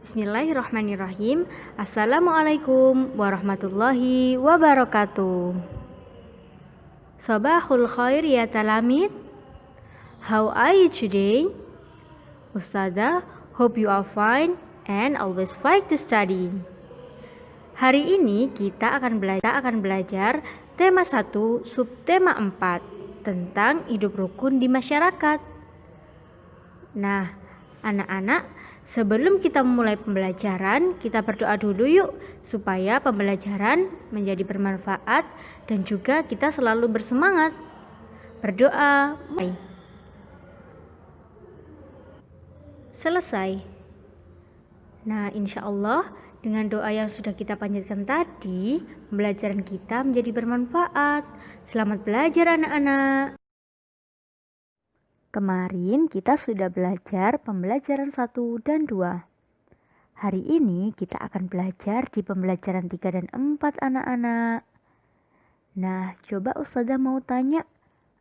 Bismillahirrahmanirrahim. Assalamualaikum warahmatullahi wabarakatuh. Sabahul khair ya talamid. How are you today? Ustazah, hope you are fine and always fight to study. Hari ini kita akan belajar tema 1 subtema 4 tentang hidup rukun di masyarakat. Nah, anak-anak, sebelum kita memulai pembelajaran, kita berdoa dulu yuk supaya pembelajaran menjadi bermanfaat dan juga kita selalu bersemangat. Berdoa. Selesai. Nah, insya Allah dengan doa yang sudah kita panjatkan tadi, pembelajaran kita menjadi bermanfaat. Selamat belajar anak-anak. Kemarin kita sudah belajar pembelajaran 1 dan 2. Hari ini kita akan belajar di pembelajaran 3 dan 4 anak-anak. Nah, coba Ustazah mau tanya,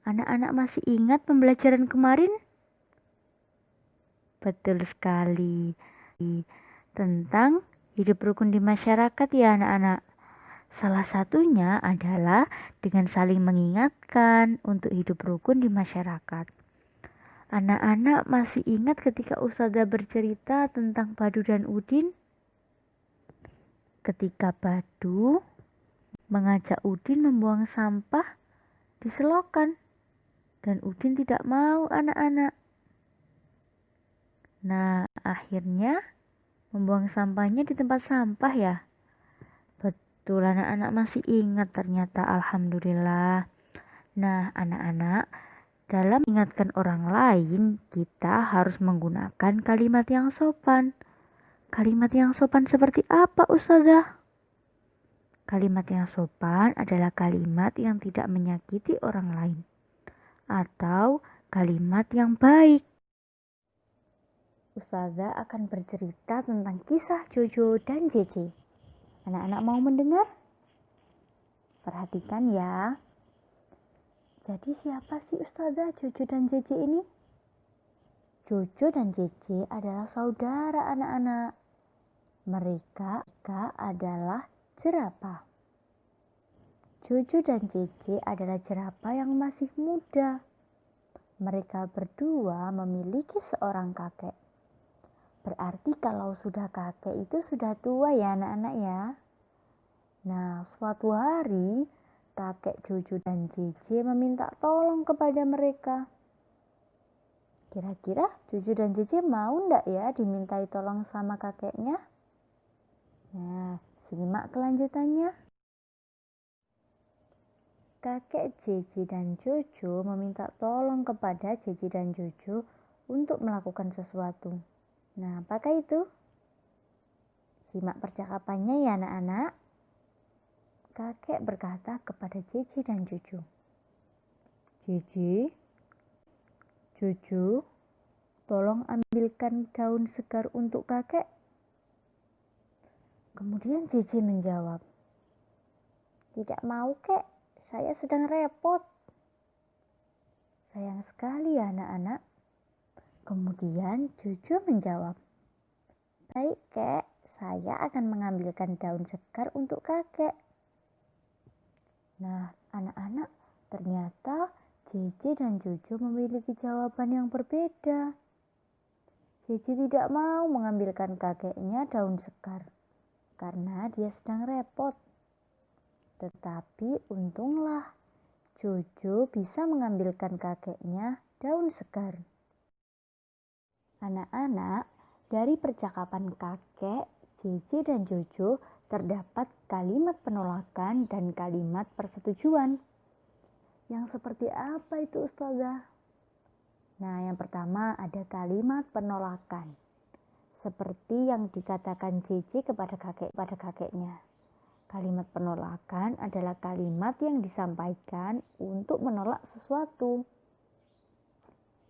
anak-anak masih ingat pembelajaran kemarin? Betul sekali. Tentang hidup rukun di masyarakat ya anak-anak. Salah satunya adalah dengan saling mengingatkan untuk hidup rukun di masyarakat. Anak-anak masih ingat ketika Ustazah bercerita tentang Badu dan Udin? Ketika Badu mengajak Udin membuang sampah di selokan dan Udin tidak mau anak-anak. Nah, akhirnya membuang sampahnya di tempat sampah ya. Betul, anak-anak masih ingat ternyata, alhamdulillah. Nah, anak-anak, dalam mengingatkan orang lain, kita harus menggunakan kalimat yang sopan. Kalimat yang sopan seperti apa, Ustazah? Kalimat yang sopan adalah kalimat yang tidak menyakiti orang lain, atau kalimat yang baik. Ustazah akan bercerita tentang kisah Jojo dan Jeci. Anak-anak mau mendengar? Perhatikan ya. Jadi siapa sih Ustazah Jojo dan Jeci ini? Jojo dan Jeci adalah saudara anak-anak. Mereka adalah jerapah. Jojo dan Jeci adalah jerapah yang masih muda. Mereka berdua memiliki seorang kakek. Berarti kalau sudah kakek itu sudah tua ya anak-anak ya. Nah, suatu hari kakek Jojo dan Jeci meminta tolong kepada mereka. Kira-kira Jojo dan Jeci mau ndak ya dimintai tolong sama kakeknya? Nah, simak kelanjutannya. Kakek Jeci dan Jojo meminta tolong kepada Jeci dan Jojo untuk melakukan sesuatu. Nah, apakah itu? Simak percakapannya ya anak-anak. Kakek berkata kepada Jeci dan Jojo, Jeci, Jojo, tolong ambilkan daun segar untuk kakek. Kemudian Jeci menjawab, tidak mau kek, saya sedang repot. Sayang sekali ya anak-anak. Kemudian Jojo menjawab, baik kek, saya akan mengambilkan daun segar untuk kakek. Nah, anak-anak, ternyata Jeci dan Jojo memiliki jawaban yang berbeda. Jeci tidak mau mengambilkan kakeknya daun segar karena dia sedang repot. Tetapi untunglah Jojo bisa mengambilkan kakeknya daun segar. Anak-anak, dari percakapan kakek, Jeci dan Jojo terdapat kalimat penolakan dan kalimat persetujuan. Yang seperti apa itu Ustazah? Nah, yang pertama ada kalimat penolakan. Seperti yang dikatakan Jeci kepada kakeknya. Kalimat penolakan adalah kalimat yang disampaikan untuk menolak sesuatu.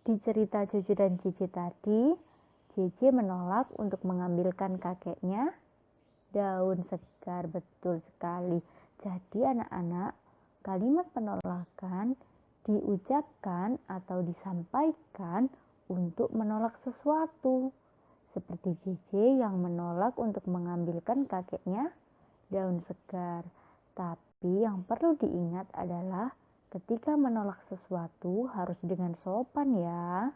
Di cerita Jojo dan Jeci tadi, Jeci menolak untuk mengambilkan kakeknya daun segar, betul sekali. Jadi anak-anak, kalimat penolakan diucapkan atau disampaikan untuk menolak sesuatu. seperti JJ yang menolak untuk mengambilkan kakeknya daun segar. Tapi yang perlu diingat adalah ketika menolak sesuatu harus dengan sopan ya.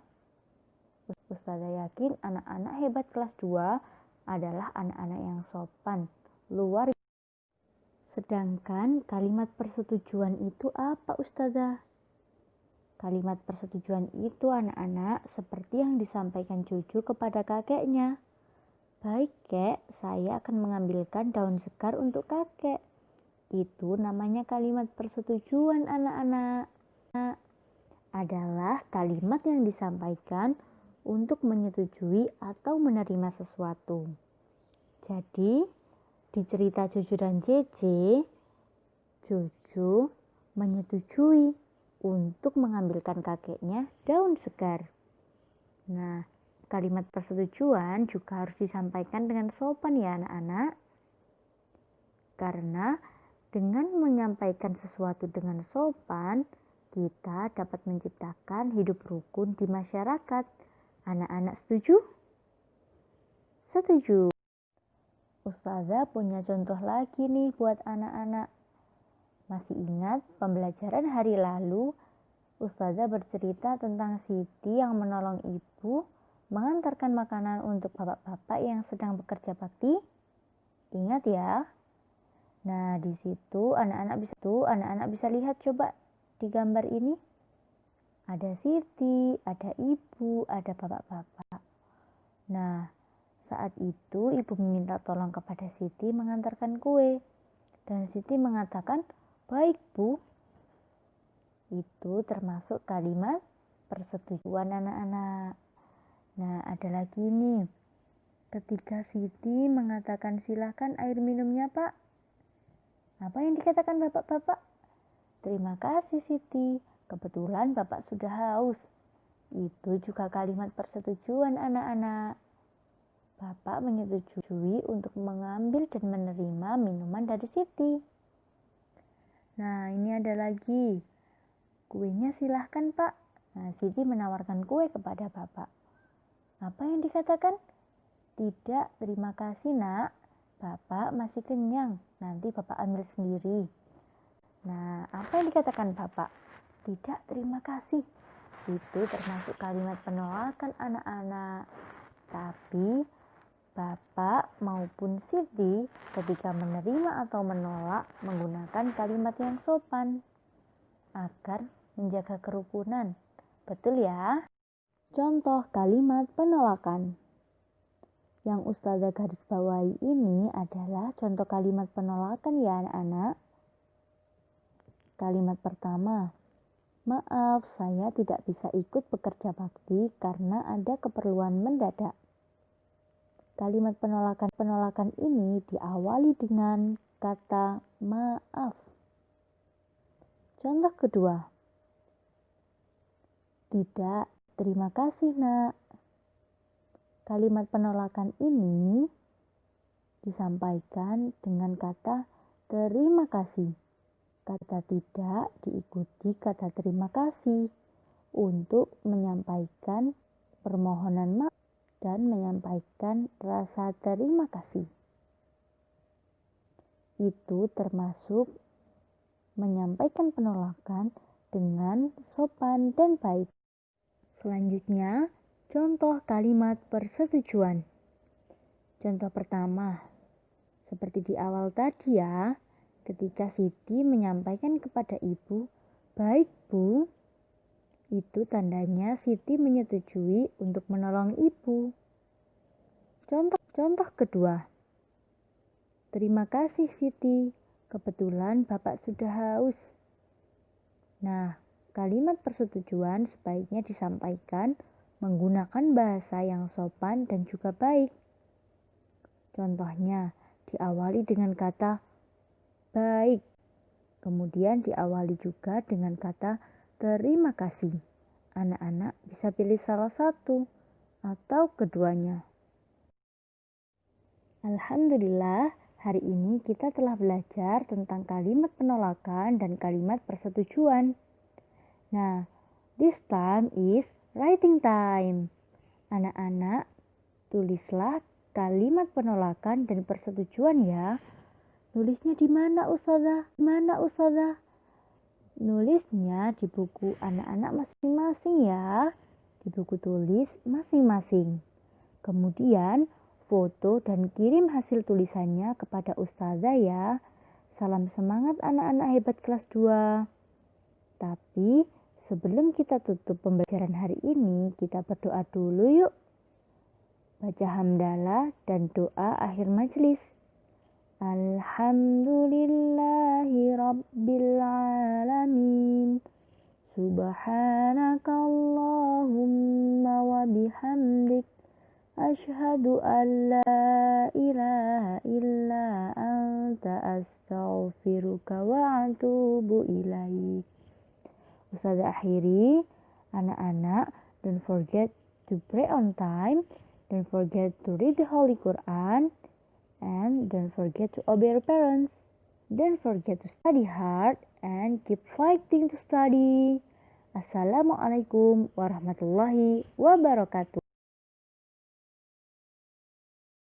Ustazah yakin anak-anak hebat kelas 2 adalah anak-anak yang sopan, luar biasa. Sedangkan kalimat persetujuan itu apa Ustazah? Kalimat persetujuan itu anak-anak seperti yang disampaikan cucu kepada kakeknya. Baik kek, saya akan mengambilkan daun segar untuk kakek. Itu namanya kalimat persetujuan anak-anak. Adalah kalimat yang disampaikan untuk menyetujui atau menerima sesuatu. Jadi, di cerita Cucu dan Cece, Cucu menyetujui untuk mengambilkan kakeknya daun segar. Nah, kalimat persetujuan juga harus disampaikan dengan sopan ya anak-anak. Karena dengan menyampaikan sesuatu dengan sopan, kita dapat menciptakan hidup rukun di masyarakat. Anak-anak setuju? Setuju. Ustazah punya contoh lagi nih buat anak-anak. Masih ingat pembelajaran hari lalu, Ustazah bercerita tentang Siti yang menolong ibu mengantarkan makanan untuk bapak-bapak yang sedang bekerja bakti? Ingat ya. Nah, di situ anak-anak bisa lihat coba di gambar ini. Ada Siti, ada ibu, ada bapak-bapak. Nah, saat itu ibu meminta tolong kepada Siti mengantarkan kue. Dan Siti mengatakan, "Baik, Bu." Itu termasuk kalimat persetujuan anak-anak. Nah, ada lagi nih. Ketika Siti mengatakan, "Silakan air minumnya, Pak." Apa yang dikatakan bapak-bapak? "Terima kasih, Siti. Kebetulan Bapak sudah haus." Itu juga kalimat persetujuan anak-anak. Bapak menyetujui untuk mengambil dan menerima minuman dari Siti. Nah, ini ada lagi. "Kuenya silahkan, Pak." Nah, Siti menawarkan kue kepada Bapak. Apa yang dikatakan? "Tidak, terima kasih, Nak. Bapak masih kenyang. Nanti Bapak ambil sendiri." Nah, apa yang dikatakan Bapak? "Tidak, terima kasih." Itu termasuk kalimat penolakan anak-anak. Tapi Bapak maupun Siti ketika menerima atau menolak menggunakan kalimat yang sopan agar menjaga kerukunan. Betul ya? Contoh kalimat penolakan. Yang Ustazah garis bawahi ini adalah contoh kalimat penolakan ya anak-anak. Kalimat pertama, "Maaf, saya tidak bisa ikut bekerja bakti karena ada keperluan mendadak." Kalimat penolakan ini diawali dengan kata maaf. Contoh kedua, "Tidak, terima kasih, Nak." Kalimat penolakan ini disampaikan dengan kata terima kasih. Kata tidak diikuti kata terima kasih untuk menyampaikan permohonan maaf dan menyampaikan rasa terima kasih. Itu termasuk menyampaikan penolakan dengan sopan dan baik. Selanjutnya, contoh kalimat persetujuan. Contoh pertama, seperti di awal tadi ya, ketika Siti menyampaikan kepada ibu, "Baik, Bu." Itu tandanya Siti menyetujui untuk menolong ibu. Contoh kedua, "Terima kasih, Siti. Kebetulan Bapak sudah haus." Nah, kalimat persetujuan sebaiknya disampaikan menggunakan bahasa yang sopan dan juga baik. Contohnya, diawali dengan kata baik, kemudian diawali juga dengan kata terima kasih. Anak-anak bisa pilih salah satu atau keduanya. Alhamdulillah, hari ini kita telah belajar tentang kalimat penolakan dan kalimat persetujuan. Nah, this time is writing time. Anak-anak Tulislah kalimat penolakan dan persetujuan ya. Nulisnya di mana Ustazah? Mana Ustazah? Nulisnya di buku anak-anak masing-masing ya. Di buku tulis masing-masing. Kemudian foto dan kirim hasil tulisannya kepada Ustazah ya. Salam semangat anak-anak hebat kelas 2. Tapi sebelum kita tutup pembelajaran hari ini, kita berdoa dulu yuk. Baca hamdalah dan doa akhir majelis. Alhamdulillahi Rabbil Alamin. Subhanakallahumma wa bihamdik. Ashhadu an la ilaha illa anta astaghfiruka wa atubu ilaik. Ustazah akhiri, anak-anak, don't forget to pray on time. Don't forget to read the Holy Quran, and don't forget to obey your parents. Don't forget to study hard and keep fighting to study. Assalamualaikum warahmatullahi wabarakatuh.